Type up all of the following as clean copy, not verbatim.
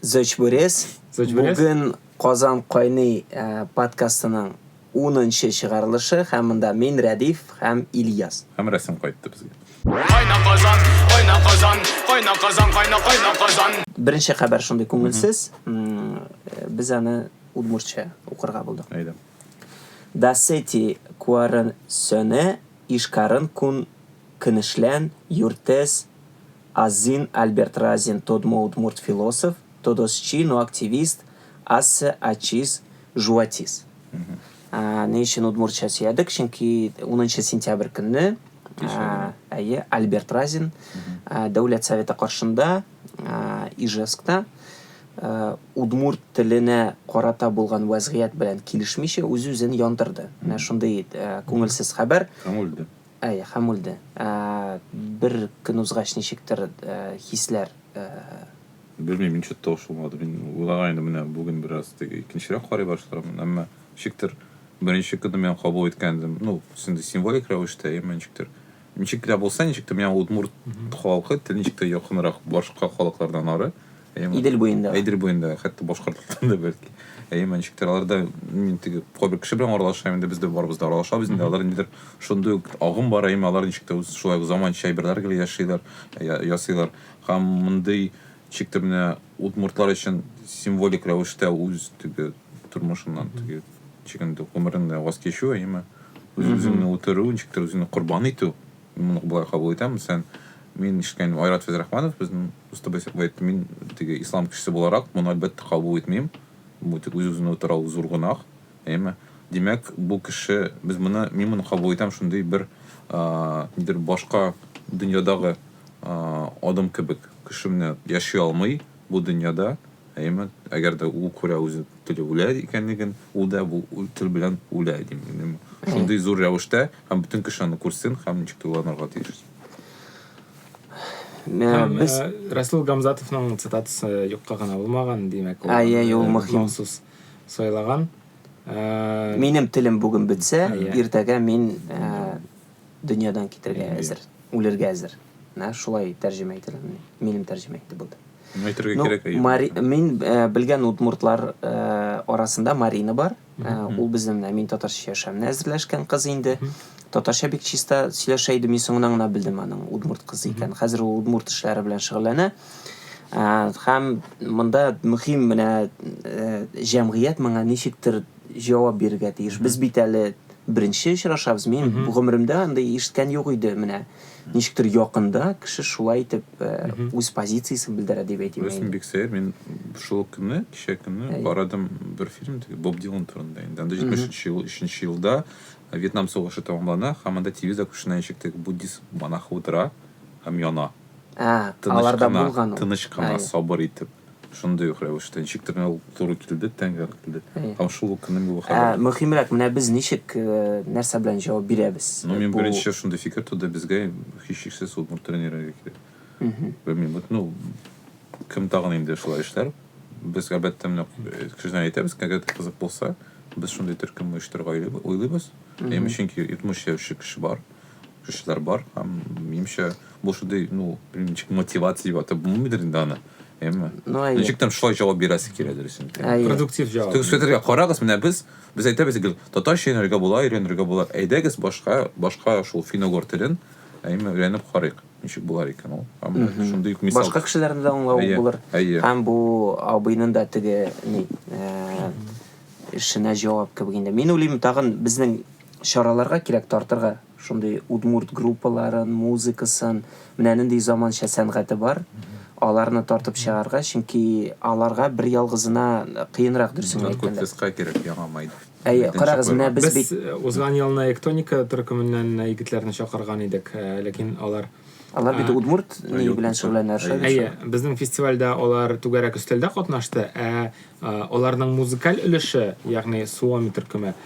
Зөчбөрес. Бүген Казан Кайный подкастының 10-нчы чыгарылышы һәм монда мин Рәдиф һәм Ильяс. Һәм Рәсем кайтты безгә. Беренче хәбәр шундый күңелсез. Без аны удмуртча укырга булдык. Әйдә. Дасети куарын сөне ишкарын кун кынышлән юртес азин Альберт Разин тодмо удмурт философ тодосчи но активист ассы ачис жуатис. Не өчен удмуртча сөйләдек, чөнки 10 сентябрь көнне Альберт Разин Дәүләт Советы каршында Ижевскта удмурт теленә карата булган вазгыять белән килешмичә үз-үзен яндырды. Менә шундый күңелсез хәбәр. Һәм үлде. Һәм үлде. Бер көн узгач ничектер хисләр Белмим, ничек тошылмады. Мин уйлаган идем, менә бүген бераз икенчерәк карый башладым. Әмма ничектер беренче көнне мен кабул иткәндем. Синде символик рәвештә, ничек тә булса, ничектер мен удмурт халкы тел ничектер якынрак башка халыклардан ары. Идел буенда, хәтта башкортлардан да бәлки. Ничектер аларда мин теге кабер кеше белән аралашам, инде бездә барыбыз да аралашабыз, инде алар нидер шундый ук агым бар, алар ничектер шулай заманча әйберләр генә яшиләр, ясыйлар. Һәм мондый ничектер менә удмуртлар өчен символик рәвештә үз теге тормышыннан теге чигендә гомерен ваз кечү, үзеңне үтерү, ничектер үзеңне курбан итү. Моны булай кабул итәм. Мин ишеткән Айрат Фәзрахманов безнең устабыз мин теге ислам кешесе буларак моны әлбәттә кабул итмим. Бу тик үз-үзенә утырау зур гынах. Димәк, бу кеше без моны мин моны кабул итәм шундый бер нидер башка дөньядагы адам кебек кеше менә яши алмый бу дөньяда. Әгәр дә ул күрә үзе теле үлә икәнлеген, ул да бу тел белән үлә дим. Шундый зур рәвештә һәм бөтен кеше аны күрсен һәм ничек уйланырга тиеш. Расул Гамзатовның цитатасы юкка гына булмаган, димәк, ул мөһим сайлаган. Минем телем бүген бетсә, иртәгә мин дөньядан китәргә әзер, үләргә әзер. Шулай тәрҗемә ителә. Минем тәрҗемә итеп булды. Мин белгән удмуртлар арасында Марина бар. Ул безнең мин татарча яшәмне әзерләшкән кыз инде. Татарча бик чиста сөйләшә иде, мин соңыннан гына белдем аның удмурт кызы икән. Хәзер ул удмурт эшләре белән шөгыльләнә. Һәм монда мөһим менә җәмгыять моңа ничектер җавап бирергә тиеш. Без бит әле беренче очрашабыз. Мин бу гомеремдә анда ишеткән юк иде менә. Ничектер якында кеше шулай итеп үз позициясын белдерә дип әйтим. Рәсем бик сәер. Мин шул көнне, кичә көнне карадым бер фильм, Боб Дилан турында. Инде 73 елда Вьетнам сугышы тәмамлана, һәм анда телевизор күршенә ничектер буддист монах утыра һәм яна. Аларда булган. Тыныч кына сабыр итеп. Шундый ук рәвештә ничектер ул туры килде, тәңгә килде. Һәм шул көнне бу хәбәр. Мөһимрәк менә без ничек нәрсә белән җавап бирәбез? Мин беренче шундый фикер туды, безгә һичшиксез удмурт тренеры кирәк. Белмим, кем тагын инде шулай эшләр. Без әлбәттә менә кешеләргә әйтәбез, әгәр кызык булса, без шундый төркем оештырырга уйлыйбыз. Чөнки итмешчә кешеләр бар, һәм минемчә бу шундый, мотивация дип атап булмыйдыр инде аны. Ничек там шулай җавап бирәсе кирәк дөресен. Продуктив җавап. Сөйләргә карагыз, менә без әйтәбез, татарча өйрәнергә була. Әйдәгез башка шул финогор телен, өйрәнеп карыйк. Ничек булар икән ул? Шундый ук мисал. Башка кешеләрне дә аңлау булыр. Һәм бу абыйның да теге эшенә җавап кебек инде. Мин уйлыйм, тагын безнең чараларга кирәк тартырга шундый удмурт группаларын, музыкасын, менә нинди заманча сәнгате бар. Аларны тартып чыгарга, чөнки аларга бер ялгызына кыенрак дөресен әйткәндә. Күпкә кирәк яңамайды. Карагыз, менә без бит узган елны электроника төркеменнән егетләрне чакырган идек, ләкин алар бит удмурт белән шөгыльләнәләр. Безнең фестивальдә алар түгәрәк өстәлдә катнашты, аларның музыкаль өлеше, ягъни Суоми төркеме,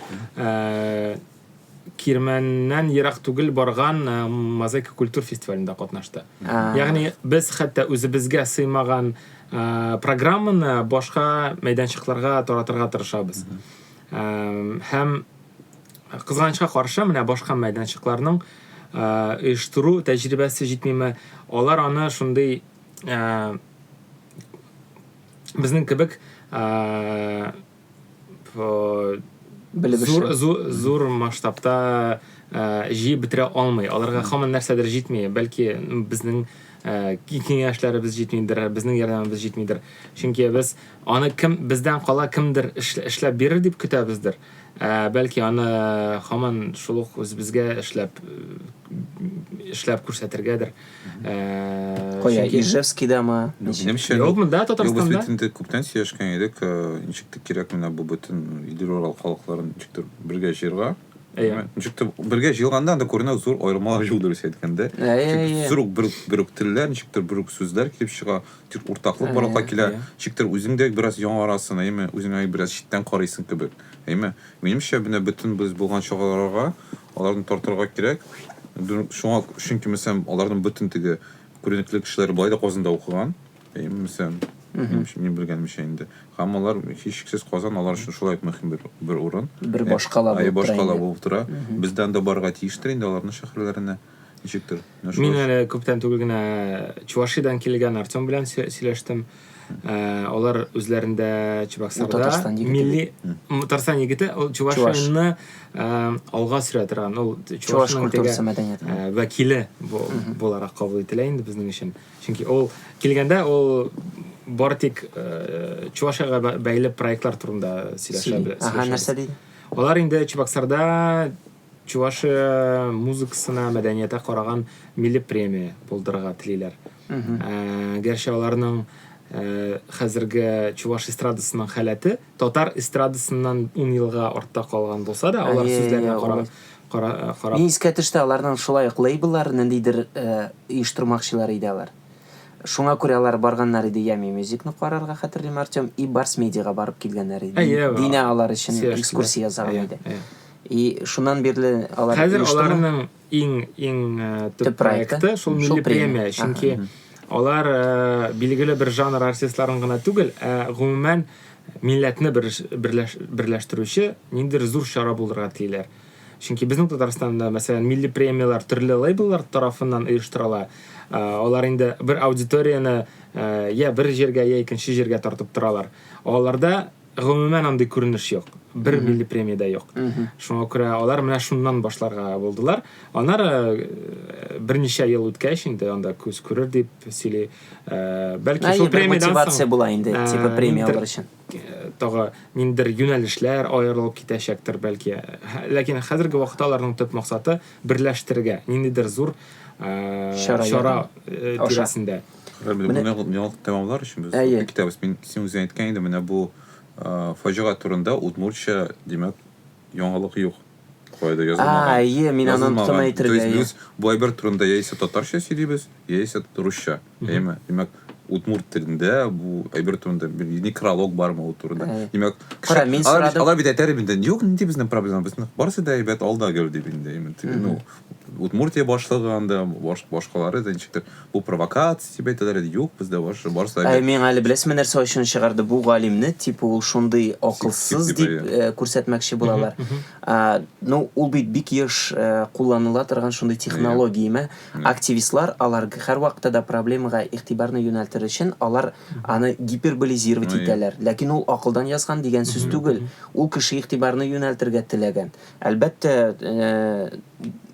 Кирмәннән ерак түгел барган Мозаика культур фестивалендә катнашты. Ягъни без хәтта үзебезгә сыймаган программаны башка мәйданчыкларга таратырга тырышабыз. Һәм кызганычка каршы менә башка мәйданчыкларның оештыру тәҗрибәсе җитмиме, алар аны шундый безнең кебек зур масштабта җыеп бетерә алмый. Аларга һаман нәрсәдер җитми. Бәлки безнең киңәшләребез җитмидер, безнең ярдәмебез җитмидер. Чөнки без аны бездән кала кемдер эшләп бирер дип көтәбездер. Бәлки аны һаман шул ук безгә эшләп күрсәтергәдер. Кая Ижевскийдамы? Юкмы да Татарстанда? Юк, без күптән сөйләшкән идек, ничектер кирәк менә бу бөтен Идел-Урал халыкларын ничектер бергә җыярга. Ничектер бергә җыелганда да күренә зур аермалар юк дөрес әйткәндә. Зур бер телләр, ничектер бер сүзләр килеп чыга, тик уртаклык барлыкка килә. Ничектер үзеңдә бераз яңарасын, әйме, үзеңә бераз читтән карыйсың кебек. Әйме, минемчә менә бөтен без булган чагаларга аларны тартырга кирәк. Шуңа чөнки мәсәлән аларның бөтен теге күренекле кешеләр былай да Казанда укыган. Әйме, мәсәлән, мин белгәнемчә инде. Һәм алар һичшиксез Казан алар өчен шулай мөһим бер урын. Бер башкала булып тора. Бездән дә барырга тиештер инде аларның шәһәрләренә. Ничектер? Мин әле күптән түгел генә Чувашидан килгән Артем белән сөйләштем. Алар үзләрендә Чебоксарда милли Татарстан егете Чувашияны алга сөрә торган. Ул Чуваш культурасы мәдәнияте вәкиле буларак кабул ителә инде безнең өчен. Чөнки ул килгәндә ул бартик Чувашиягә бәйле проектлар турында сөйләшә. Нәрсә диде? Алар инде Чебоксарда Чувашия музыкасына, мәдәниятә караган милли премия булдырырга телиләр. Гәрчә аларның хәзерге Чуваш эстрадасының хәләте татар эстрадасыннан 10 елга артта калган булса да, алар сүзләренә карап. Мин искә төште, аларның шулай ук лейбллар ниндидер оештырмакчылар иде алар. Шуңа күрә алар барганнар иде Ями Мюзикны карарга, хәтерлим Артем, и Барс Медиага барып килгәннәр иде. Динә алар өчен экскурсия ясаган иде. И шуннан бирле алар хәзер аларның иң төп проекты шул милли премия, чөнки алар билгеле бер жанр артистларын гына түгел, гомумән милләтне берләштерүче ниндидер зур чара булдырырга телиләр. Чөнки безнең Татарстанда, мәсәлән, милли премиялар төрле лейбллар тарафыннан оештырыла. Алар инде бер аудиторияны бер җиргә, икенче җиргә тартып торалар. Аларда гомумән андый күренеш юк. Бер милли премияда юк. Шуңа күрә алар менә шуннан башларга булдылар. Аннары берничә ел үткәч инде анда күз күрер дип сөйли. Бәлки шул премиядан мотивация була инде, типа премиялар өчен. Тагы ниндидер юнәлешләр аерылып китәчәктер бәлки. Ләкин хәзерге вакытта аларның төп максаты берләштергә, ниндидер зур чара тирәсендә. Менә тәмамлар өчен без китабыз мин син үзең әйткән инде, менә бу фаҗига турында удмуртча, димәк, яңалык юк. Кайда язылмаган. Мин аны оныттым әйтергә. Без бу әйбер турында яисә татарча сөйлибез, яисә русча. Әйме, димәк, удмурт телендә бу әйбер турында бер некролог бармы ул турында. Димәк, алар бит әйтәр инде, юк, нинди безнең проблема, безнең барысы да әйбәт алда гел дип инде. Ну, Удмуртия башлаганда, башкалары да ничектер бу провокация дип әйтәләр, юк, бездә барысы да. Мин әле беләсезме нәрсә өчен чыгарды бу галимне, типа ул шундый акылсыз дип күрсәтмәкче булалар. Ну, ул бит бик еш кулланыла торган шундый технологияме. Активистлар аларга һәр вакытта да проблемага игътибарны юнәлтер өчен алар аны гиперболизировать итәләр. Ләкин ул акылдан язган дигән сүз түгел. Ул кеше игътибарны юнәлтергә теләгән. Әлбәттә,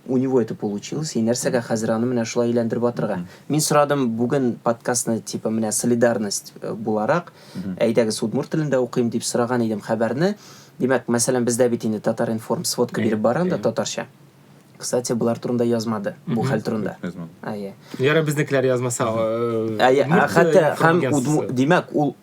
у него это получилось, и нәрсәгә хәзер аны менә шулай әйләндереп атырга. Мин сорадым бүген подкастны типа менә солидарность буларак, әйдәгез удмурт телендә укыйм дип сораган идем хәбәрне. Димәк, мәсәлән, бездә бит инде Татар-информ сводка биреп барам да татарча. Кстати, булар турында язмады, бу хәл турында. Яра безнекеләр язмаса. Хәтта һәм димәк, ул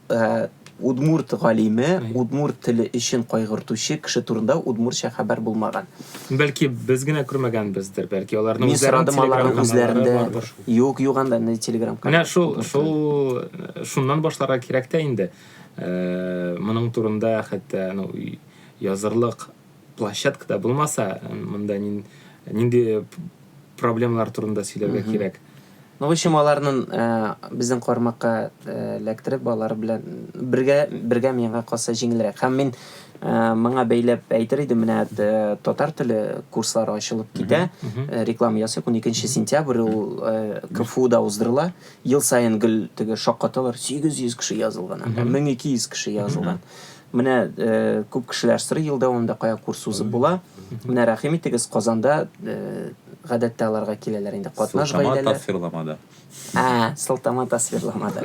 удмурт галиме, удмурт теле өчен кайгыртучы кеше турында удмуртча хәбәр булмаган. Бәлки без генә күрмәгәнбездер, бәлки аларның үзләрендә юк анда Telegram каналы. Менә шуннан башларга кирәк тә инде. Моның турында хәтта язырлык площадка да булмаса, монда нинди проблемалар турында сөйләргә кирәк. Ну, в общем, аларның безнең кармакка эләктереп алар белән бергә миңа калса җиңелрәк. Һәм мин моңа бәйләп әйтер идем, менә татар теле курслары ачылып китә. Реклама ясыйк, 12 сентябрь ул КФУда уздырыла. Ел сайын гел теге шаккаталар 800 кеше язылган, 1200 кеше язылган. Менә күп кешеләр сыры ел дәвамында кая курс узып була. Менә рәхим итегез, Казанда гадәттә аларга киләләр инде катнаш гаиләләр. Тасвирламада. Сылтама тасвирламада.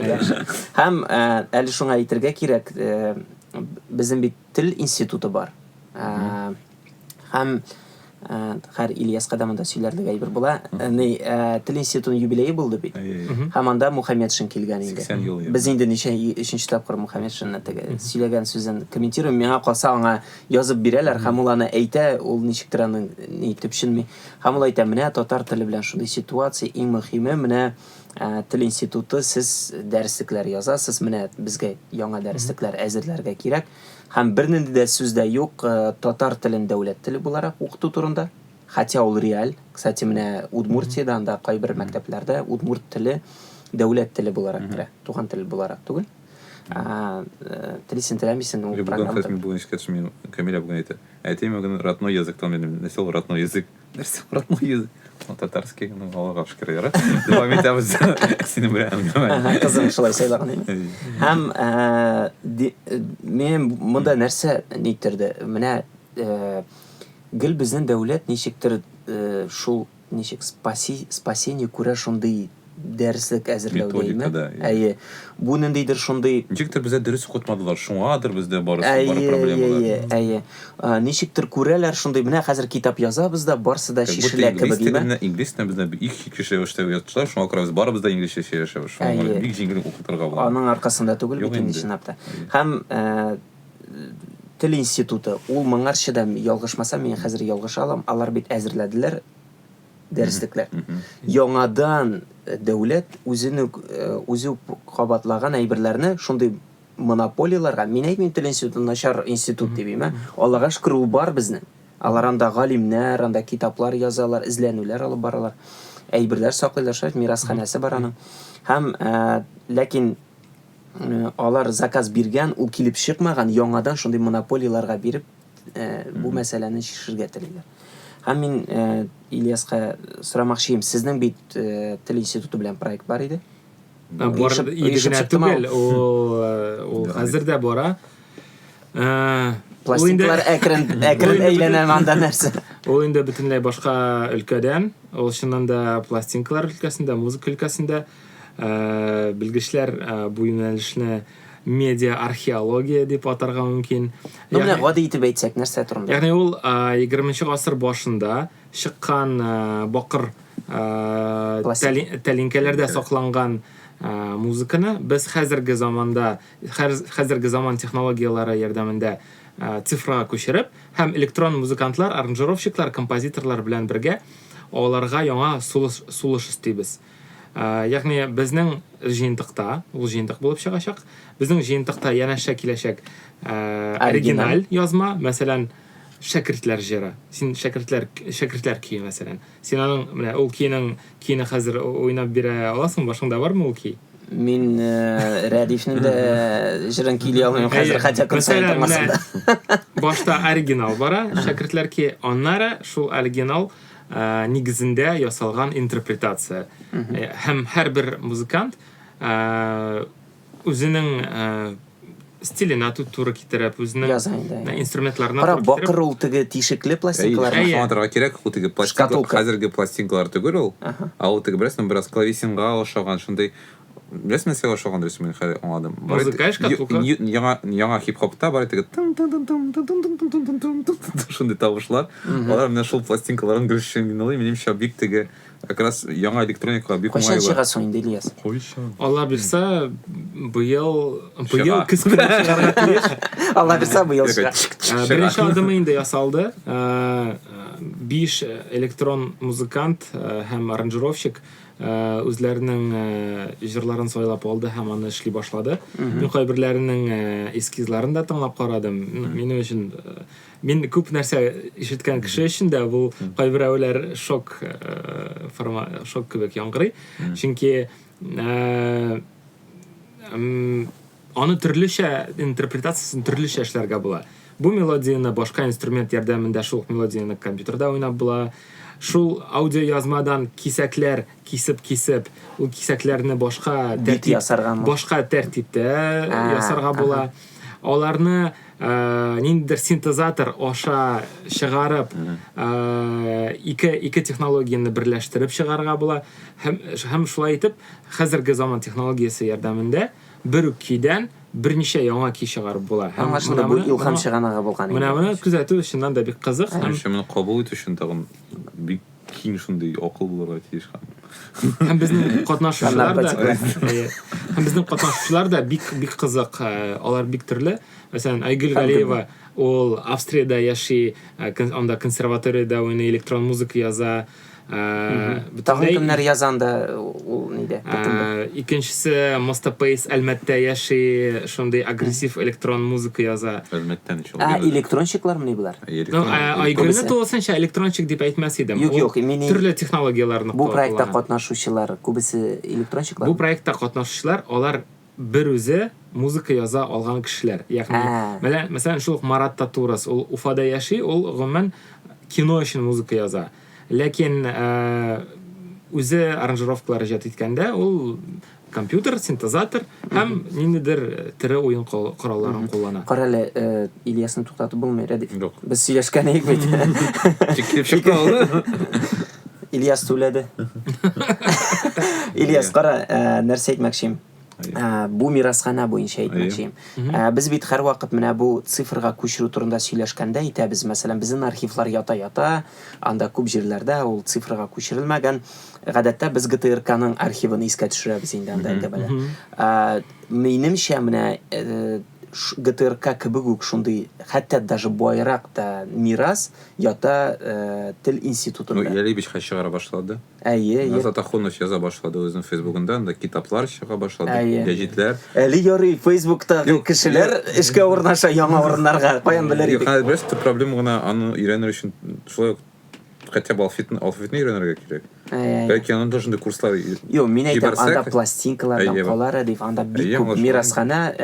Һәм әле шуңа әйтергә кирәк, безнең бит тел институты бар. Һәм һәр Ильяска да монда сөйләрлек әйбер була. Тел институтының юбилее булды бит. Һәм анда Мухаммедшин килгән инде. Без инде ничә 3нче тапкыр Мухаммедшинны теге сөйләгән сүзен комментируем. Миңа калса аңа язып бирәләр, һәм ул аны әйтә, ул ничектер аның ни төпченми. Һәм ул әйтә, менә татар теле белән шундый ситуация, иң мөһиме менә тел институты, сез дәреслекләр язасыз, менә безгә яңа дәреслекләр әзерләргә кирәк. Һәм бернинди дә сүз дә юк татар телен дәүләт теле буларак укыту турында. Хотя ул реаль. Кстати, менә Удмуртиядә анда кайбер мәктәпләрдә удмурт теле дәүләт теле буларак керә, туган тел буларак түгел. Телисен теләмисен ул программада. Бүгін ишкәтшем мин Камиля бүгін әйтә. Әйтәм бүген родной языктан минем нәсел родной язык. Нәрсә родной язык? Татарский, ну, Аллага шөкер яра. Дәвам итәбез. Синең белән. Кызым шулай сайлаган инде. Һәм мен монда нәрсә ниттерде? Менә гел безнең дәүләт ничектер шул ничек спасение күрә шундый дәреслек әзерләүдә. Бу ниндидер шундый ничектер бездә дөрес укытмадылар. Шуңадыр бездә барысы бар проблемалар. Ничектер күрәләр шундый, менә хәзер китап язабыз да, барсы да шишелә кебек име. Инглиз телен бездә бик кеше эштә язучылар, шуңа күрә без барыбыз да инглизчә сөйләшәбез. Шуңа бик җиңел укытырга була. Аның аркасында түгел бит инде чынлапта. Һәм тел институты, ул моңарчыда ялгышмаса, мин хәзер ялгыша алам, алар бит әзерләделәр дәреслекләр. Яңадан дәүләт үзе кабатлаган әйберләрне шундый монополияларга, мин әйтмим, тел институты начар институт дибим, Аллага шөкер ул бар безнең. Алар анда галимнәр, анда китаплар язалар, изләнүләр алып баралар. Әйберләр саклыйлар, шәт мирасханәсе бар аның. Һәм ләкин алар заказ биргән, ул килеп чыкмаган, яңадан шундый монополияларга биреп бу мәсьәләне чишергә телиләр. Һәм мин Ильяска сорамакчыйм, сезнең бит тел институты белән проект бар иде. Бар идегенә түгел, ул хәзер дә бара. Пластинкалар әкрен әйләнә анда нәрсә. Ул инде бөтенләй башка өлкәдән, ул чыннан да пластинкалар өлкәсендә, музыка өлкәсендә белгечләр бу юнәлешне медиа археология дип атарга мөмкин. Менә гади итеп әйтсәк, нәрсә турында? Ягъни ул 20-нчы гасыр башында чыккан бакыр тәлинкәләрдә сакланган музыканы без хәзерге заман технологиялары ярдәмендә цифрага күчереп, һәм электрон музыкантлар, аранжировщиклар, композиторлар белән бергә аларга яңа сулыш истибез. Ягъни безнең җыентыкта, ул җыентык булып чыгачак, безнең җыентыкта янәшә киләчәк оригиналь язма, мәсәлән, шәкертләр җыры. Син шәкертләр көе мәсәлән. Син аның менә ул көйне хәзер уйнап бирә аласың, башыңда бармы ул көй? Мин Рәдифнең дә җырын кили алмыйм хәзер, хәтта консерваторда. Башта оригинал бара, шәкертләр көе, аннары шул оригинал нигезендә ясалган интерпретация. Һәм һәрбер музыкант үзенең стиленә туры китереп, үзенең инструментларына туры китереп. Бакыр ул теге тишекле пластинкалар. Шуңа кирәк, ул теге пластинкалар, хәзерге пластинкалар түгел ул. Ул теге бераз клавесинга охшаган, шундый Рәсмен сәгә ошаган рәсмен аңладым. Музыкаль шкатулка. Яңа хип-хопта бар теге шундый тавышлар. Алар менә шул пластинкаларын гөршен генә минемчә бик теге как раз яңа электроникага бик уңай. Кайчан чыгасың инде, Ильяс? Алла бирсә, быел көз белән чыгарга тиеш. Алла бирсә, быел чыга. Беренче адымы инде ясалды. 5 электрон музыкант һәм аранжировщик үзләренең җырларын сайлап алды һәм аны эшли башлады. Мин кайберләренең эскизларын да тыңлап карадым. Минем өчен мин күп нәрсә ишеткән кеше өчен дә бу кайберәүләр шок кебек яңгырый. Чөнки аны төрлечә интерпретациясын төрлечә эшләргә була. Бу мелодияны башка инструмент ярдәмендә шул мелодияны компьютерда уйнап була. Шул аудио язмадан кисәкләр кисеп, ул кисәкләрне башка тәртиптә ясарга була. Аларны ниндидер синтезатор аша чыгарып, ике технологияны берләштереп чыгарга була. Һәм шулай итеп, хәзерге заман технологиясе ярдәмендә бер үк көйдән берничә яңа көй чыгарып була. Һәм ошында бу илһам чыганага булган. Менә күзәтү өчен дә бик кызык. Һәм кабул итү өчен тагын бик киң шундый акыл булырга тиеш. Һәм безнең катнашучылар да бик кызык. Алар бик төрле. Мәсәлән, Айгөл Галиева, ул Австриядә яши, анда консерваториядә уйный, электрон музыка яза. Тагын кемнәр язанда ул нидә? Икенчесе Мостапейс Әлмәттә яши, шундый агрессив электрон музыка яза. Әлмәттән шул. Электронщиклармы булар? Айгөлне тулысынча электронщик дип әйтмәс идем. Юк, төрле технологияларны бу проектта катнашучылар күбесе электронщиклар. Бу проектта катнашучылар, алар бер үзе музыка яза алган кешеләр. Ягъни, мәсәлән, шул Марат Татурас, ул Уфада яши, ул гомумән кино өчен музыка яза. Ләкин үзе аранжировкалар иҗат иткәндә, ул компьютер, синтезатор һәм ниндидер тере уен коралларын куллана. Карале, Ильясны туктатып булмый, Рәдиф. Без сөйләшкән идек бит. Чиклеп чыкты. Ильяс түләде. Ильяс, кара, нәрсә әйтмәкчим. Бу мирасхана буенча әйтмәкчим. Без бит һәр вакыт менә бу цифрга күчерү турында сөйләшкәндә әйтәбез, мәсәлән, безнең архивлар ята, анда күп җирләрдә ул цифрга күчерелмәгән. Гадәттә без ГТРКның архивын искә төшерәбез инде анда әйтәбез. Минемчә менә ГТРК кебек үк шундый, хәтта даже байрак та мирас ята тел институтында. Ну, Ялибич чыгара башлады. Назат Ахунов яза башлады үзенең Фейсбугында, анда китаплар чыга башлады, гәҗитләр. Әле ярый Фейсбуктагы кешеләр эшкә урнаша яңа урыннарга, каян белер идек. Юк, без проблема гына аны өйрәнер өчен шулай хотя бы алфавитны өйрәнергә кирәк. Бәлки аны даже курслар. Юк, мин әйтәм, анда пластинкалардан калар дип, анда бик күп мирасхана,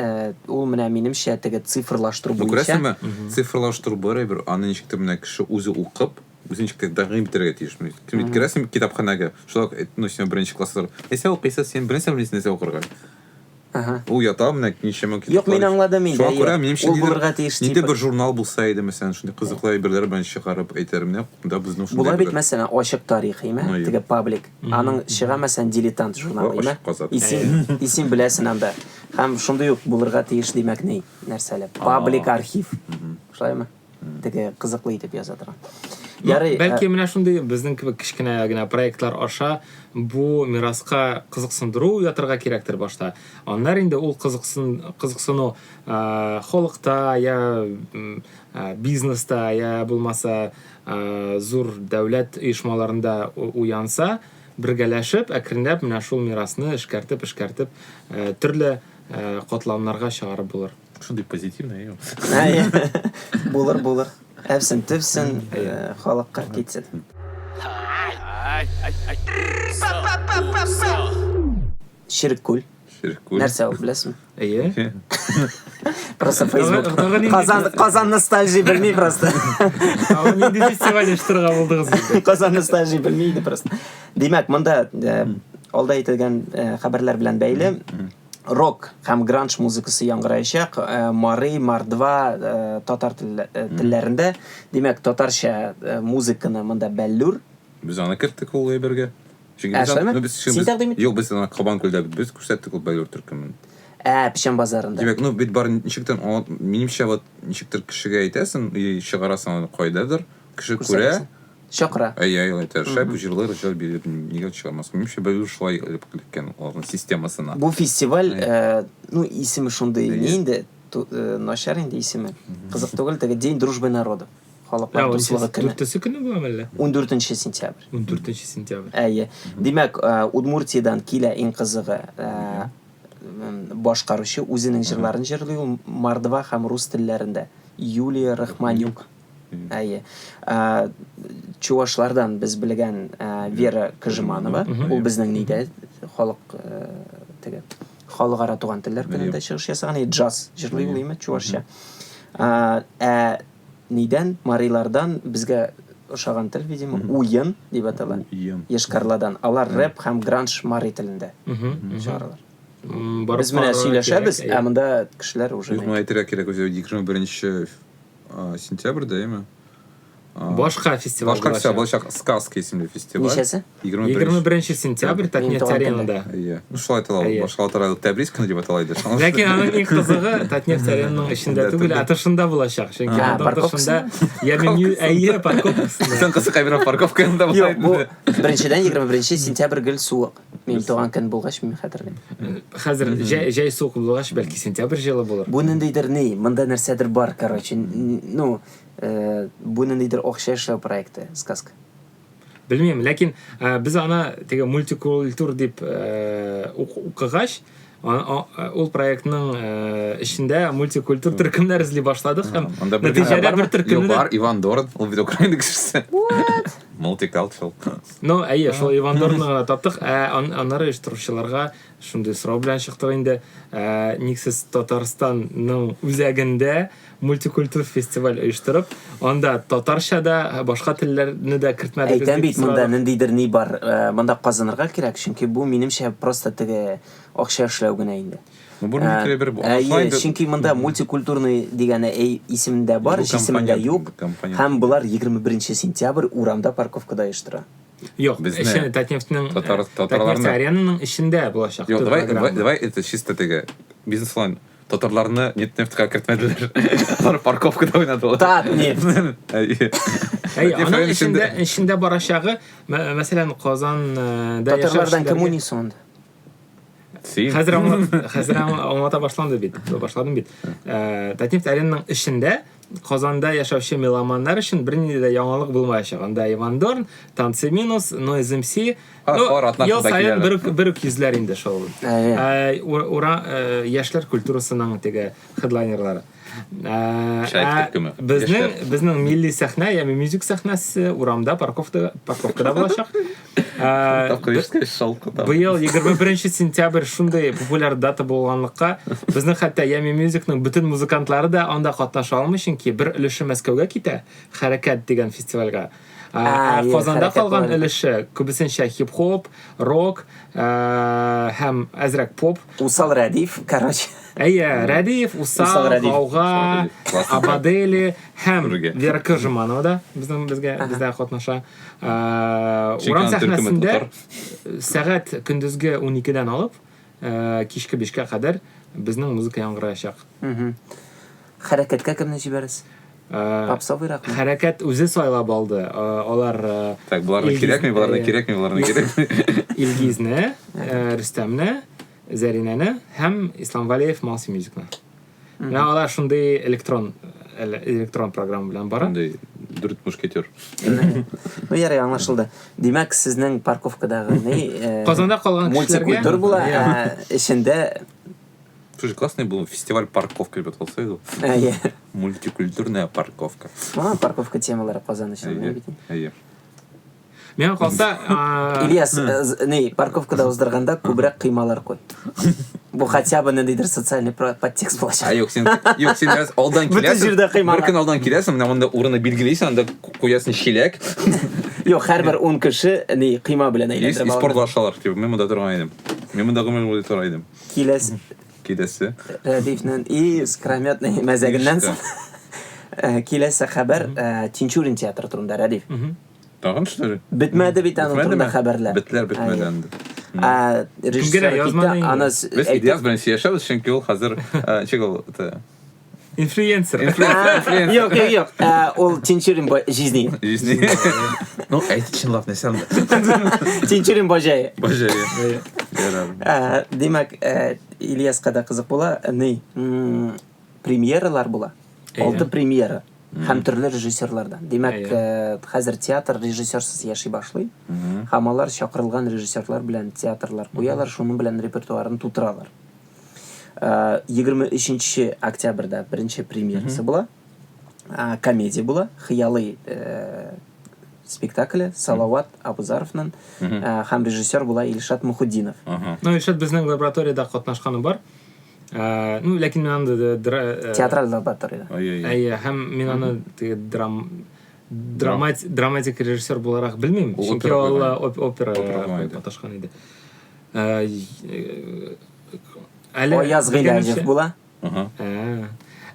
ул менә минемчә теге цифрлаштыру буенча. Күрәсезме? Цифрлаштыру бары бер аны ничектер менә кеше үзе укып, үзе ничектер дәгъим итәргә тиешме? Кем керәсең китапханәгә? Шулай, ну, син беренче класслар. Сен укыйсың, сен беренче нәрсә укырга. Ул ята менә ничәмә китаплар. Юк, мин аңладым инде. Шуңа күрә минемчә ул булырга тиеш. Нидә бер журнал булса иде, мәсәлән, шундый кызыклы әйберләр белән чыгарып әйтәрем менә, монда безнең шундый. Була бит мәсәлән ачык тарихыймы, теге паблик. Аның чыга мәсәлән дилетант журналыймы. Исем беләсен анда. Һәм шундый ук булырга тиеш димәк ни нәрсәләр. Паблик архив. Шулаймы? Теге кызыклы итеп яза торган. Бәлки менә шундый безнең кебек кичкенә генә проектлар аша бу мираска кызыксындыру ятырга кирәктер башта. Аннар инде ул кызыксыну халыкта, я бизнеста, я булмаса зур дәүләт оешмаларында уянса, бергәләшеп, әкренләп менә шул мирасны эшкәртеп төрле катламнарга чыгарып булыр. Шундый позитивный. Булыр. Әфсен төпсен халыкка китсен. Ширкүл. Нәрсә ул беләсеңме? Әйе. Просто Facebook. Казан ностальжия белми просто. Аны нинди фестиваль эштирга булдыгыз? Казан ностальжия белмейди просто. Димәк, монда алда әйтелгән хәбәрләр белән бәйле рок һәм гранж музыкасы яңгыраячак. Мары, Мардва татар телләрендә. Димәк, татарча музыканы монда бәллүр. Без аны керттек ул әйбергә. Юк, без аны Кабанкүлдә без күрсәттек ул бәллүр төркемен. Печән базарында. Димәк, ну бит бар ничектер, минемчә вот ничектер кешегә әйтәсең, чыгарасың аны кайдадыр, кеше күрә. Чакыра. Әйтәр, бу җырлар биреп нигә чыгармас. Минемчә бәллүр шулай килгән аларның системасына. Бу фестиваль, ну исеме шундый инде, начар инде исеме. Кызык түгел, теге День дружбы народов. Халыклар дуслыгы көне. 4-нче көне буламы әллә? 14 сентябрь. 14 сентябрь. Әйе. Димәк, Удмуртиядан килә иң кызыгы башкаручы үзенең җырларын җырлый ул Мордва һәм рус телләрендә. Юлия Рахманюк. Әйе. Чувашлардан без белгән Вера Кожеманова, ул безнең нидә халык теге халыкара туган телләр көнендә чыгыш ясаган, джаз җырлый ул име чуашча. Нидән марилардан безгә ошаган тел, видимо, уен дип атала. Ешкарладан. Алар рэп һәм гранж мари телендә чыгаралар. Без менә сөйләшәбез, ә монда кешеләр уже. Юк, әйтергә кирәк, үзе 21 сентябрьдә, яме? Башка фестиваль. Башка фестиваль булачак, Сказка исемле фестиваль. Ничәсе? 21 сентябрь Татнефть аренада. Ну, шулай атала, башкалар Тәбриз көне дип аталайды. Ләкин аның иң кызыгы Татнефть аренаның эчендә түгел, ә тышында булачак. Чөнки анда тышында әйе парковкасында. Сен кызык әйбер парковка янында була. Юк, бу беренчедән 21 сентябрь гел суык. Мин туган көн булгач мин хәтерләйм. Хәзер җәй суык булгач, бәлки сентябрь җылы булыр. Бу ниндидер ни, монда нәрсәдер бар, короче. Ну, бу ниндидер акча эшләү проекты, сказка. Белмим, ләкин без аны теге мультикультур дип укыгач, ул проектның эчендә мультикультур төркемнәр эзли башладык һәм нәтиҗәдә бер төркемне бар Иван Дорн, ул бит украин кешесе. Multicultural. Ну, әйе, шул Иван Дорнны таптык, аннары оештыручыларга шундый сорау белән чыктык инде. Ник сез Татарстанның үзәгендә мультикультур фестиваль оештырып, анда татарчада, башка телләрне дә кертмәдегез. Әйтәм бит, монда ниндидер ни бар, монда казанырга кирәк, чөнки бу минемчә просто теге акча эшләү генә инде. Чөнки монда мультикультурный дигәне исемендә бар, исемендә юк. Һәм булар 21 сентябрь урамда парковкада оештыра. Юк, Татнефтьнең Татнефть аренаның эчендә булачак. Юк, давай это чисто теге бизнес-лайн. Татарларны Татнефтька кертмәделәр. Алар парковкада уйнадылар. Татнефть. Аның эчендә барачагы, мәсәлән, Казанда татарлардан кем уйный сонда? Хәзер аңлата башладым бит. Татнефть аренаның эчендә Казанда яшәүче меломаннар өчен бернинди дә яңалык булмаячак. Анда Иван Дорн, Танцы Минус, Noise MC, ел сайын бер йөзләр инде шул. Яшьләр культурасының теге хедлайнерлары. Безнең милли сәхнә, ягъни музык сәхнәсе урамда парковкада булачак. Быел 21 сентябрь шундай популяр дата булганлыкка, безнең хәтта Ями Мюзикның бөтен музыкантлары да анда катнаша алмый, чөнки бер өлеше Мәскәүгә китә, Хәрәкәт дигән фестивальгә. Казанда калган өлеше күбесенчә хип-хоп, рок һәм әзрәк поп. Усал Рәдиф, короче. Әйе, Рәдиф, Усал, Гауга, Абадели һәм Вера Кожеманова да бездә катнаша. Урам сәхнәсендә сәгать көндезге 12-дән алып, кичке 5-кә кадәр безнең музыка яңгыраячак. Хәрәкәткә кемне җибәрәс? Попсовыйрак. Хәрәкәт үзе сайлап алды. Алар Так, буларны кирәкми. Илгизне, Рөстәмне, Зәринәне һәм Ислам Валиев Малси Мюзикны. Менә алар шундый электрон программа белән бара. Дүрт мушкетер. Ну, ярый, аңлашылды. Димәк, сезнең парковкадагы ни? Казанда калган кешеләргә мультикультур була, эчендә Слушай, классный был фестиваль парковка, ребят, волсайду. Мультикультурная парковка. Парковка темалары Казан өчен. Мен калса, Ильяс, парковкада уздырганда күбрәк кыймалар кой. Бу хотя бы ниндидер социальный подтекст булачак. Юк, сен раз алдан киләсең. Бер көн алдан киләсең, менә монда урынны билгеләйсең, анда куясың чиләк. Юк, һәрбер 10 кеше кыйма белән әйләндерә. Спортлашалар, мен монда торган идем. Мен монда гомер торган идем. Киләсе. Рәдифнең искрометный мәзәгеннән соң киләсе хәбәр Тинчурин театры турында, Рәдиф. Тагын что ли? Бетмәде бит аның турында хәбәрләр. Бетмәде инде. Режиссер китә, аны Идеяс белән сөйләшәбез, чөнки ул хәзер чигыл инфлюенсер. Юк. Ул Тинчурин жизни. Ну, әйт чынлап нәрсә. Тинчурин божай. Ярар. Димәк, Ильяска да кызык була, премьералар була. 6 премьера. Һәм төрле режиссерлардан. Димәк, хәзер театр режиссерсыз яши башлый. Һәм алар чакырылган режиссерлар белән театрлар куялар, шуның белән репертуарын тутыралар. 23 октябрьдә беренче премьерасы була. Комедия була, хыялый спектакле Салават Абузаровның һәм режиссер була Илшат Мухуддинов. Илшат безнең лабораторияда катнашканы бар. Ләкин мен аны театраль лабораторияда. Һәм мен аны драматик режиссер буларак белмим. Чөнки ул опера катнашкан иде. Аяз Гыйлаҗев була.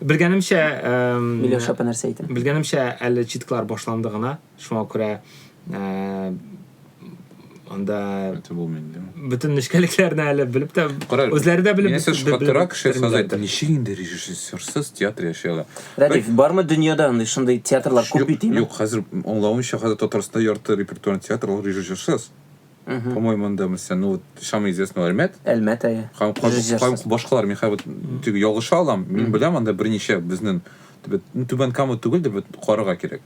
Белгәнемчә, Миләүшә нәрсә әйтә. Белгәнемчә, әле читкалар башланды гына. Шуңа күрә анда bütün нечкәлекләрне әле белеп тә үзләре дә белеп. Менә шундый кеше сазайды. Ничек инде режиссерсыз театр яшәгән? Рәдиф, бармы дөньяда шундый театрлар күп бит инде? Юк, хәзер аңлавымча хәзер Татарстанда ярты репертуар театры режиссерсыз. По-моему, анда mesela самый известный Әлмәт. Әлмәт ая. Һәм башкалар мин хәзер тиге ялгыша алам. Мин беләм анда берничә безнең түбән кама түгел дип карарга кирәк.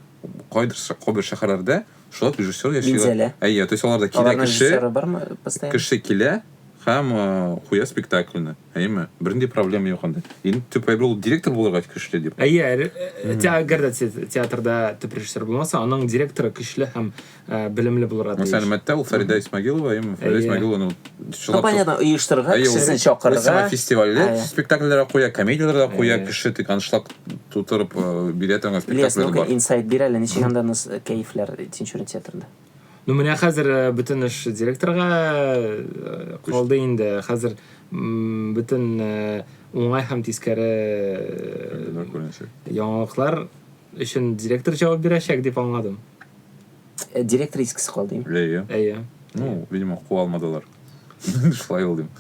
Кайдыр шәһәрләрдә шулай режиссер яшәгән. То есть аларда килә кеше килә һәм куя спектакльне. Бернинди проблема юк анда. Инде төп әйбер директор булырга көчле дип. Театрда төп режиссер булмаса, аның директоры көчле һәм белемле булырга тиеш. Мәсәлән, Мәттә ул Фарида Исмагилова, Фарида Исмагилова понятно, оештырырга, кешесен чакырырга. Фестивальләр, спектакльләргә куя, комедияләргә куя, кеше тик аншлаг тутырып билетыңа спектакльләр бар. Инсайд бир әле, ничек анда кайфлар Тинчурин театрында. Менә хәзер бүтән эш директорга калды инде. Хәзер бүтән уңай һәм тискәре яңалыклар өчен директор җавап бирәчәк дип аңладым. Директор искесе калды. Видимо, куа алмадылар. Шулай булды.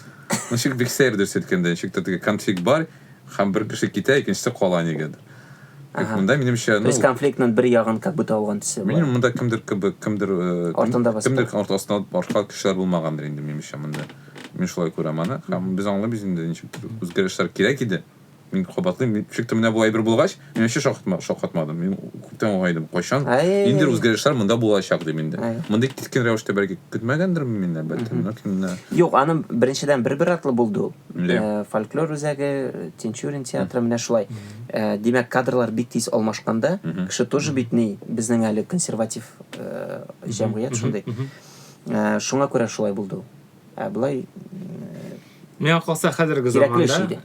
Ничек бик сәер сөйткәндә, ничек теге конфликт бар, һәм бер кеше китә, икенчесе кала нигәдер. Монда минемчә, то есть конфликтның бер ягын как будто алган төсе бар. Минем монда кемдер артында башка кешеләр булмагандыр инде минемчә монда. Мин шулай күрәм аны. Һәм без аңлыйбыз инде ничек үзгәрешләр кирәк иде. Мин кабатлыйм, шикте менә бу әйбер булгач, минемчә шаккатмадым. Мин күптән уңайдым. Кайчан инде үзгәрешләр монда булачак дип инде. Монда киткән рәвештә бәлки көтмәгәндер мин әлбәттә. Юк, аның беренчедән бер атлы булды. Фольклор үзәге, Тинчурин театры менә шулай. Димәк, кадрлар бик тиз алмашканда, кеше тоже бит ни безнең әле консерватив җәмгыять шундый. Шуңа күрә шулай булды. Булай Мен калса хәзерге заманда,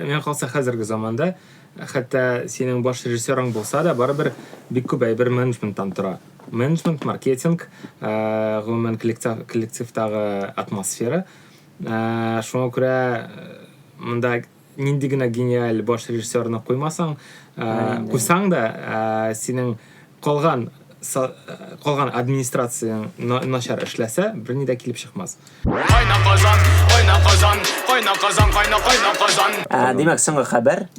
мен калса хәзерге заманда, хәтта синең баш режиссерың булса да, барыбер бик күп әйбер менеджменттан тора. Менеджмент, маркетинг, гомумән коллективтагы атмосфера. Шуңа күрә монда нинди генә гениаль баш режиссерны куймасаң, куйсаң да, синең калган администрацияң начар эшләсә, берни дә килеп чыкмас. Димәк, соңгы хәбәр.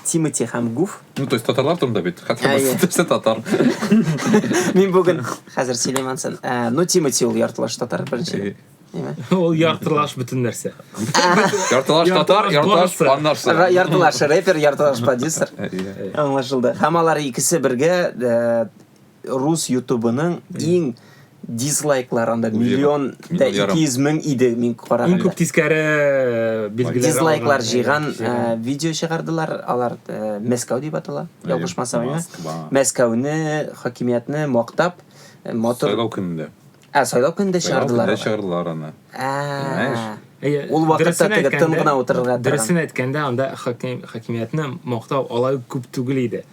Тимоти һәм Гуф. То есть татарлар турында бит. Хәтта татар. Мин бүген хәзер Силемансын. Тимоти ул яртылаш татар беренче. Ул яртылаш бүтән нәрсә. Яртылаш татар, яртылаш фаннарсы. Яртылаш рэпер, яртылаш продюсер. Аңлашылды. Һәм алар икесе бергә рус ютубының иң дизлайклар анда 1,200,000 иде мин караганда. Иң күп тискәре билгеләр. Дизлайклар җыйган видео чыгардылар. Алар Мәскәү дип атала. Ялгышмасам, Мәскәүне, хакимиятне мактап, мотор сайлау көнендә. Сайлау көнендә чыгардылар. Чыгардылар аны. Ул вакытта теге тын гына утырырга. Дөресен әйткәндә, анда хакимиятне мактау алай күп түгел иде.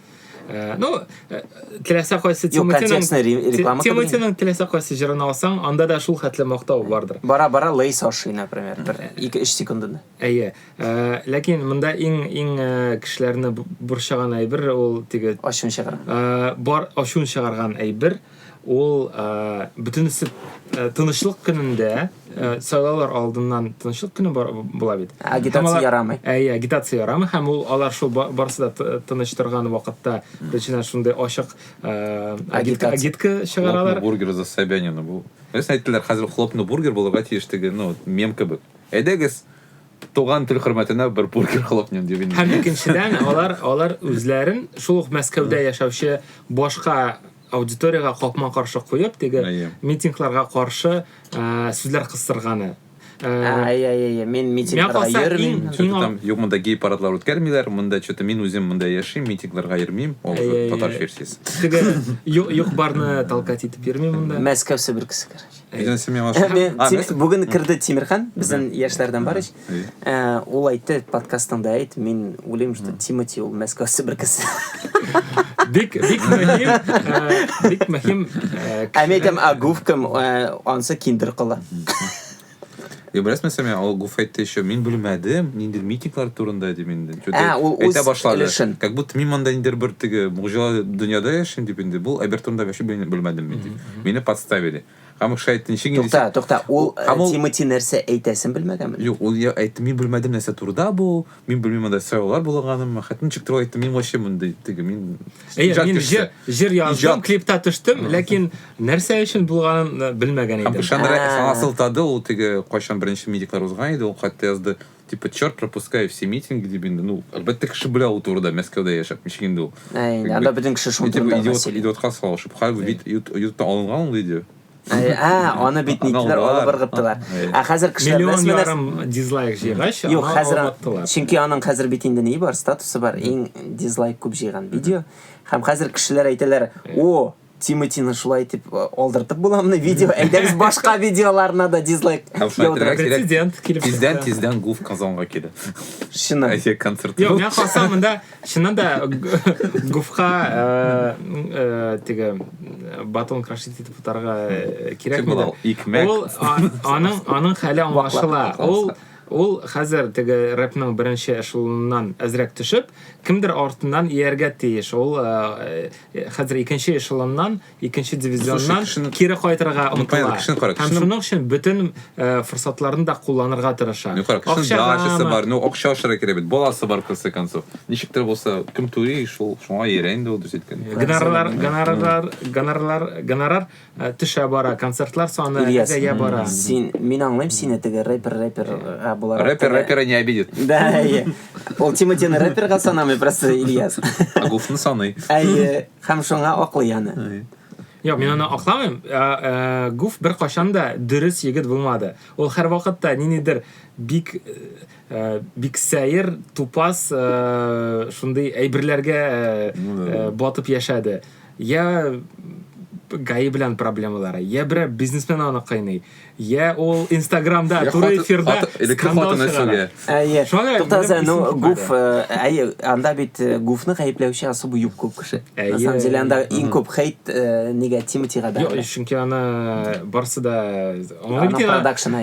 Теләсә кайсы Тимотиның теләсә кайсы җырын алсаң, анда да шул хәтле мактау бардыр. Бара лейс ашый, например, 2-3 секундында. Ләкин монда иң кешеләрне борчыган әйбер ул теге ачун чыгарган. Бар ачун чыгарган әйбер ул бөтенесе тынычлык көнендә, сайлаулар алдыннан тынычлык көне була бит. Агитация ярамый. Агитация ярамый һәм ул алар шул барысы да тыныч торган вакытта беренчедән шундый ачык агитка чыгаралар. Бургер за Собянина бу. Әйттеләр, хәзер хлопны бургер булырга тиеш теге, мем кебек. Әйдәгез туган тел хөрмәтенә бер бургер хлопнем дип инде. Һәм икенчедән алар үзләрен шул ук Мәскәүдә яшәүче башка аудиторияга капма каршы куеп, теге митингларга каршы сүзләр кыстырганы. Мен митингларға йөрмим. Там юк монда гей парадлар үткәрмиләр, монда что-то мин үзем монда яшим, митингларга йөрмим. Ул татар версиясе. Теге юк барны талкат итеп йөрмим монда. Мәскәүсе бер кеше керә. Идән семья ваша. Бүген керде Тимирхан, безнең яшьләрдән бар ич. Ул әйтте подкастында әйт, мин уйлыйм, что Тимати ул Мәскәүсе бер кеше. Бик мөһим. Әмәйтәм агуфкам ансы киндер кыла. Беләсезме, сәмия, ул Гуф әйтте еще, мин белмәдем, ниндер митинглар турында дип инде. Әйтә башлады. Как будто мин монда ниндер бер теге муҗиза дөньяда яшим дип инде. Бу әбер турында вообще белмәдем мин дип. Мине подставили. Һәм шайтын шигин. Тукта, ул Тимати нәрсә әйтәсен белмәгәнме? Юк, ул әйтте, мин белмәдем нәрсә турында бу. Мин белмим монда сайлаулар булганын. Хәтта чыктырып әйтте, мин вообще монда теге мин. Мин җир яздым, клипта төштем, ләкин нәрсә өчен булганын белмәгән идем. Һәм Шандра асылтады, ул теге кайчан беренче митинглар узган иде, ул хәтта язды, типа, черт, пропускай все митинги дип инде. Ну, әлбәттә кеше белә ул турында, Мәскәүдә яшәп, мичигендә ул. Анда бөтен кеше шул турында сөйли. Идиотка салышып, хәл ютта алынган ул иде. Аны бит никләр алып баргыттылар. Хәзер кешеләр миллион ярым дизлайк җыйгач, юк, хәзер чөнки аның хәзер бит инде ни бар, статусы бар, иң дизлайк күп җыйган видео. Һәм хәзер кешеләр әйтәләр, о, Тиматины шулай итеп алдыртып буламыни видео, әйдәгез башка видеоларына да дизлайк яудырып. Президент килеп тиздән Гуф Казанга килде. Шуны. Әйе, концерт. Юк, мен хасам монда чыннан да Гуфка теге батон крашит итеп утарга кирәк булды. Ул аның хәле аңлашыла. Ул хәзер теге рэпның беренче эшелоннан әзрәк төшеп, кемдер артыннан ияргә тиеш. Ул хәзер икенче эшелоннан, икенче дивизионнан кире кайтырга омтыла. Һәм шуның өчен бөтен форсатларын да кулланырга тырыша. Акчасы бар, акча ашыра кирәк бит. Баласы бар кылса концов. Ничектер булса, кем түри, шул шуңа йөрә инде ул дисеткән. Гонорар төшә бара, концертлар саны әзәя бара. Мин аңлыйм сине теге рэпер Рэпера не обидит. Да, ул Тиматины рэперга санамый просто Ильяс. А Гуфны саный. Һәм шуңа аклый аны. Юк, мин аны акламыйм. Гуф бер кашан да дөрес егет булмады. Ул һәр вакытта ниндидер бик сәер, тупас шундый әйберләргә батып яшәде. Я гаи белән проблемалары. Я бер бизнесмен аны кыйный. Я ул Инстаграмда, туры эфирда скандал чыгара. Туктаза, ну Гуф, анда бит Гуфны гаепләүче особо юк күп кеше. На самом деле анда иң күп хейт нигә Тиматига да. Юк, чөнки аны барсы да продакшн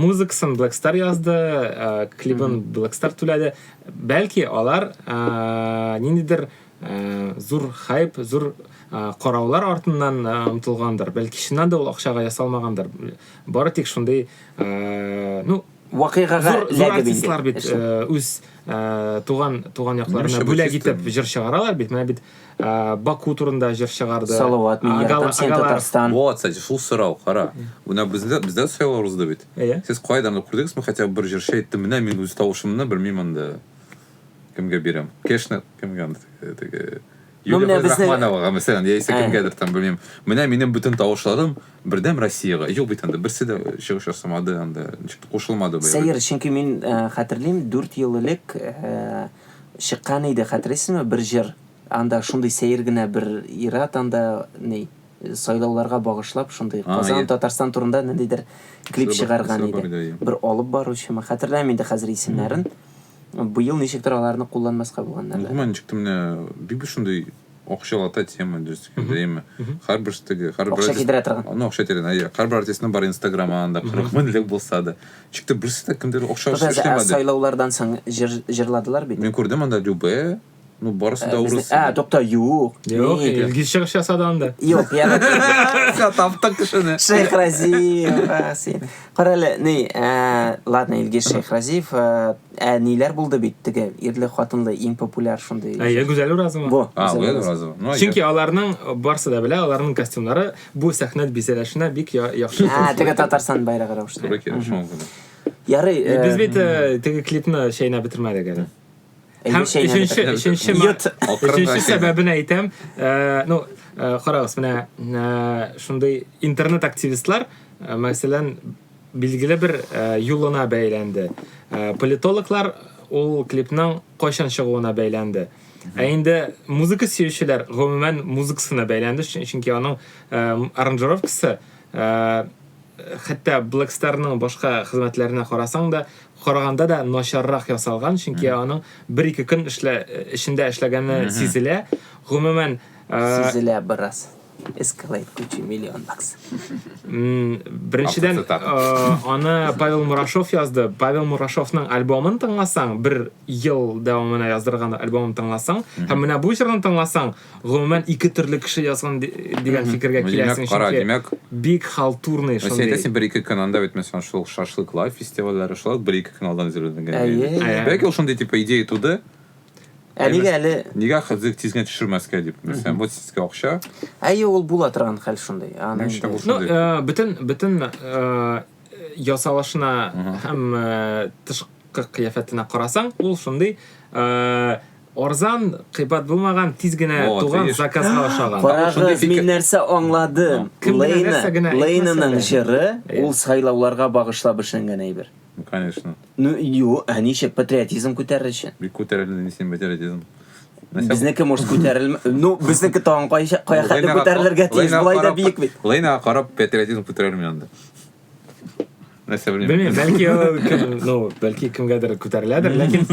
музыкасын Black Star язды, клипын Black Star түләде. Бәлки алар ниндидер зур хайп, зур караулар артыннан омтылгандыр. Бәлки чыннан да ул акчага ясалмагандыр. Бары тик шундый, ну, вакыйгага ләгебинде бит үз туган якларына бүләк итеп җыр чыгаралар бит. Менә бит Баку турында җыр чыгарды. Салават, Татарстан. Вот, кстати, шул сорау, кара. Уна бездә сайлар узды бит. Сез кайдан күрдегезме, хотя бер җыр әйтте, менә мин үз тавышымны белмим анда кемгә бирәм. Кешне кемгә теге Юлия Рахманова, мәсәлән, яисә кемгәдер там белмим. Менә минем бөтен тавышларым бердәм Россиягә. Юк бит анда берсе дә чыгыш ясамады, анда кушылмады бу. Сәер, чөнки мин хәтерлим 4 ел элек чыккан иде, хәтерисезме, бер җыр. Анда шундый сәер генә бер ират анда ни сайлауларга багышлап шундый Казан, Татарстан турында ниндидер клип чыгарган иде. Бер алып баручы, хәтерләмим инде хәзер исемнәрен. Быел ничектер аларны кулланмаска булганнар. Гомумән ничектер менә бик шундый акчалата тема дөрестәгендә. Һәрбер теге, һәрбер акча кидерә торган. Аны акча кидерә. Һәрбер артистның бар Инстаграмында 40 меңлек булса да, ничектер берсе дә кемдер акча эшләмәде. Сайлаулардан соң җырладылар бит. Мин күрдем анда Любе, ну барысы да урыс. Тукта, юк. Юк, илгиз чыгыш ясады анда. Юк, я таптык кешене. Шейх Разиев, син. Карале, ни, ладно, илгиз Шейх Разиев, ниләр булды бит теге ирле хатынлы иң популяр шундый. Гүзәл Уразова. Гүзәл Уразова. Чөнки аларның барсы да белә, аларның костюмнары бу сәхнә бизәлешенә бик яхшы. Теге Татарстан байрагы рәвештә. Туры килә шуңа. Ярый, без бит теге клипны шәйнә бетермәдек әле. Һәм ишенче сәбәбен әйтәм, ну, карагыз, менә шундый интернет активистлар, мәсәлән, билгеле бер юлына бәйләнде. Политологлар ул клипның кайчан чыгуына бәйләнде. Ә инде музыка сөючеләр гомумән музыкасына бәйләнде, чөнки аның аранжировкасы хәтта Blackstarның башка хезмәтләренә караганда да начаррак ясалган, чөнки аның 1-2 көн эчендә эшләгәне сизелә. Гомумән сизелә бераз. Escalate куча миллион бакс. Беренчедән аны Павел Мурашов язды. Павел Мурашовның альбомын тыңласаң, 1 ел дәвамына яздырган альбомын тыңласаң, һәм менә бу җырны тыңласаң, гомумән 2 төрле кеше язган дигән фикергә киләсең. Демәк, бик халтурный шундый. Син 1-2 көн анда бит мәсәлән шул шашлык лайф фестивальләре шулай 1-2 көн алдан әзерләнгән. Бәлки ул шундый типа идея туды. Нигә хәзер тизгән төшермәскә дип. Мәсәлән, бу сезгә акча. Ул була торган хәл шундый. Бөтен ясалышына һәм тышкы кыяфәтенә карасаң, ул шундый арзан, кыйбат булмаган, тиз генә туган заказга ошаган. Карагыз, мин нәрсә аңладым. Лейнаның җыры ул сайлауларга багышлап эшләнгән әйбер. Конечно. Ничек патриотизм күтәрелче. Бик күтәрелде син патриотизм. Безнеке может күтәрелме? Безнеке тагын кая хәтле күтәрелергә тиеш, булай да биек бит. Лейна карап патриотизм күтәрелми анда. Белмим, бәлки кемгәдер күтәреләдер, ләкин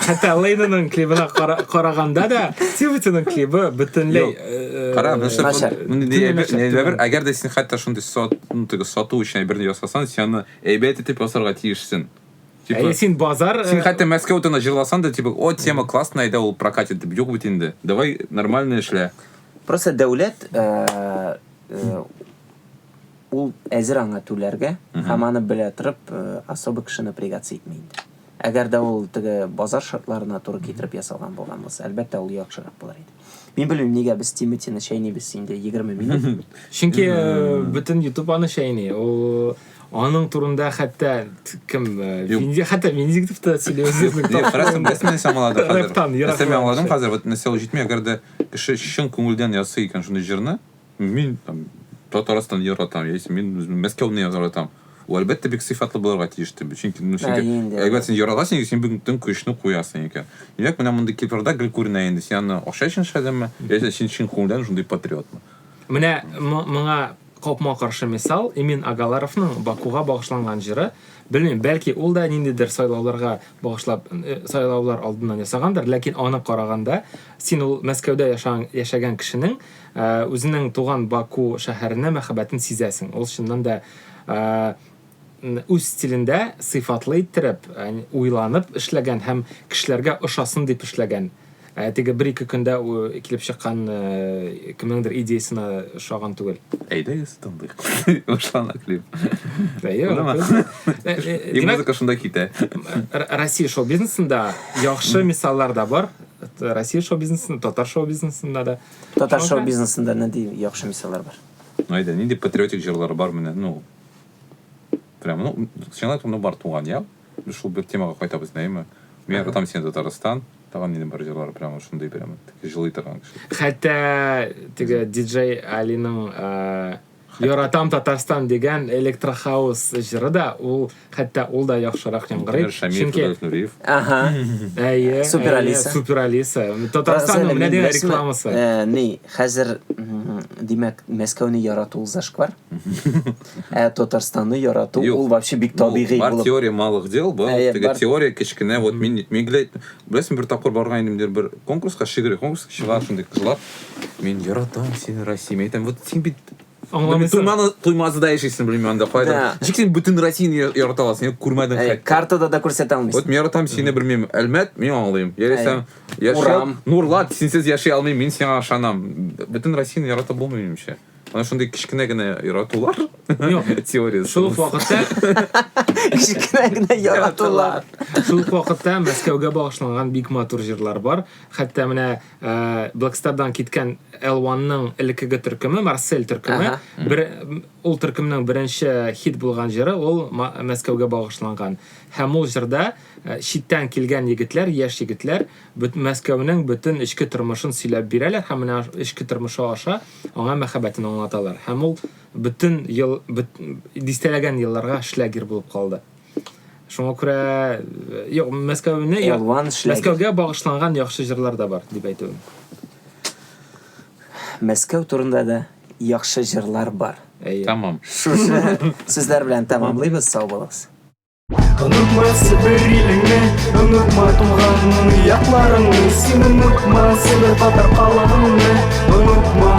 хәтта Лейнаның клибына караганда да Тивитның клибы бөтенләй әгәр дә син хәтта шундый сату өчен әйберне ясасаң, син әйбәт итеп ясарга тиешсең. Син базар... Син хәтта Мәскәүдә җырласаң да, типа, о, тема классная, да ул прокатит дип юк бит инде. Давай нормально эшлә. Просто дәүләт ул әзер аңа түләргә, һәм аны белә торып, особо кешене напрягаться итми инде. Әгәр дә ул теге базар шартларына туры китереп ясалган булган булса, әлбәттә ул яхшырак булыр иде. Мин белмим, нигә без Тимотины шәйнибез инде 20 минут. Чөнки бөтен YouTube аны шәйни. Аның турында хәтта кем хәтта Венедиктов та сөйләүзезлек тапты. Мен самалады хәзер. Сәмә аңладым хәзер, вот нәрсә җитми, әгәр дә кеше чын күңелдән ясый икән шундый җырны, мин там Татарстан яратам, яисә мин Мәскәүне яратам. Ул әлбәттә бик сыйфатлы булырга тиеш дип. Чөнки әгәр син яратасың, син бөтен көчне куясың икән. Димәк, менә монда клипларда гел күренә инде. Син аны акча өчен эшләдеңме, яисә син чын күңелдән шундый патриотмы? Менә моңа капма каршы мисал Эмин Агаларовның Бакуга багышланган җыры. Белмим, бәлки ул да ниндидер сайлауларга багышлап сайлаулар алдыннан ясагандыр, ләкин аны караганда син ул Мәскәүдә яшәгән кешенең үзенең туган Баку шәһәренә мәхәббәтен сизәсең. Ул чыннан да үз стилендә сыйфатлы иттереп, уйланып эшләгән һәм кешеләргә ошасын дип эшләгән. Теге 1-2 көндә килеп чыккан кемнеңдер идеясына ошаган түгел. Әйдәгез тыңдыйк. Ошана клип. Демәк, шунда китә. Россия шоу-бизнесында яхшы мисаллар да бар. Россия шоу-бизнесында, татар шоу-бизнесында да. Татар шоу-бизнесында нинди яхшы мисаллар бар? Айда, нинди патриотик җырлар бар менә, прямо, чынлап бар туган, я. Шул бер темага кайтабыз, нәйме? Мен яратам сине Татарстан. Тагын нинди бар җырлар прямо шундый прямо җылый торган кеше. Хәтта теге диджей Алиның Яратам Татарстан дигән электрохаус җыры да, ул хәтта ул да яхшырак яңгырый. Чөнки Супер Алиса. Татарстанның менә дигән рекламасы. Хәзер димәк Мәскәүне ярату зашквар. Татарстанны ярату ул вообще бик табигый булып. Бар теория малых дел, бу теге теория кечкенә, вот мин беләсең бер тапкыр барган идем бер конкурска, шигырь конкурска чыгар шундый кызлар. Мин яратам сине Россия. Әйтәм, вот син бит туймазыда яшисең, белмим анда кайда. Син бүтән Россияны ярата аласың, күрмәдең хәтта. Картада да күрсәтә алмыйсың. Вот мин яратам сине, белмим, Әлмәт, мин аңлыйм. Ярыйсың, яшәп, Нурлат, синсез яши алмыйм, мин сиңа ышанам. Бүтән Россияны ярата булмый минемчә. Ана шундый кичкенә генә яратулар. Теориясы. Шул вакытта кичкенә генә яратулар. Шул вакытта Мәскәүгә багышланган бик матур җырлар бар. Хәтта менә Blackstarдан киткән L1-ның элеккеге төркеме, Марсель төркеме, ул төркемнең беренче хит булган җыры ул Мәскәүгә багышланган. Һәм ул җырда читтән килгән егетләр, яшь егетләр Мәскәүнең бөтен эчке тормышын сөйләп бирәләр һәм менә эчке тормышы аша аңа мәхәббәтен аңлаталар. Һәм ул бүтән ел дистәләгән елларга шлягер булып калды. Шуңа күрә Мәскәүгә багышланган яхшы җырлар да бар дип әйтәм. Мәскәү турында да яхшы җырлар бар. Tamam. Шушы сүзләр белән тәмамлыйбыз, сау булыгыз. Unutma Sibir ilingni, unutma туганыңны, якларыңны, син unutma Сибир татар калыгыңны, unutma